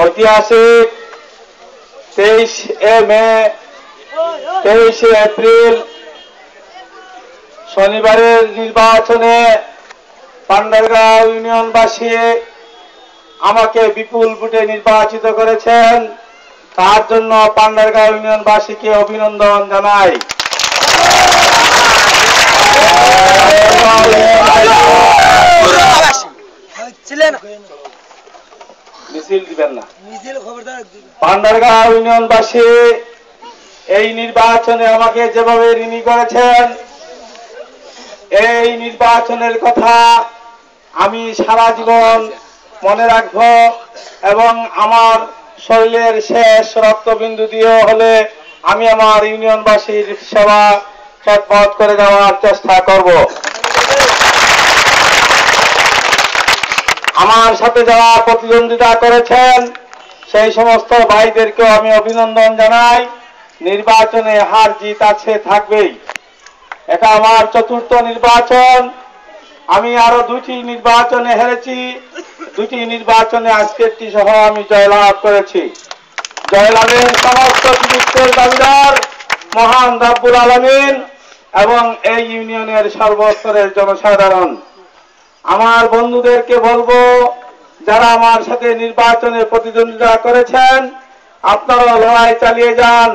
ঐতিহাসিক 23 এপ্রিল শনিবারের নির্বাচনে পান্ডারগাঁও ইউনিয়নবাসী আমাকে বিপুল ভোটে নির্বাচিত করেছেন। তার জন্য পান্ডারগাঁও ইউনিয়নবাসীকে অভিনন্দন জানাই। মিছিল দিবেন না। পান্ডারগাঁও ইউনিয়নবাসী এই নির্বাচনে আমাকে যেভাবে ঋণী করেছেন, এই নির্বাচনের কথা আমি সারা জীবন মনে রাখব এবং আমার শরীরের শেষ রক্তবিন্দু দিয়ে হলে আমি আমার ইউনিয়নবাসীর সেবা খেদমত করে দেওয়ার চেষ্টা করব। আমার সাথে যারা প্রতিদ্বন্দ্বিতা করেছেন সেই সমস্ত ভাইদেরকেও আমি অভিনন্দন জানাই। নির্বাচনে হার জিত আছে, থাকবেই। এটা আমার চতুর্থ নির্বাচন। আমি আরো 2টি নির্বাচনে হেরেছি, 2টি নির্বাচনে আজকেরটি সহ আমি জয়লাভ করেছি। জয়লাভের সমস্ত কৃতিত্বের দাবিদার মহান রব্বুল আলামিন এবং এই ইউনিয়নের সর্বস্তরের জনসাধারণ। আমার বন্ধুদেরকে বলবো, যারা আমার সাথে নির্বাচনে প্রতিদ্বন্দ্বিতা করেছেন, আপনারা লড়াই চালিয়ে যান।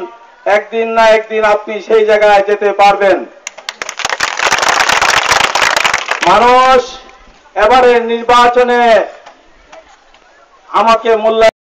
একদিন না একদিন আপনি সেই জায়গায় যেতে পারবেন। মানুষ এবারে নির্বাচনে আমাকে মূল্যায়ন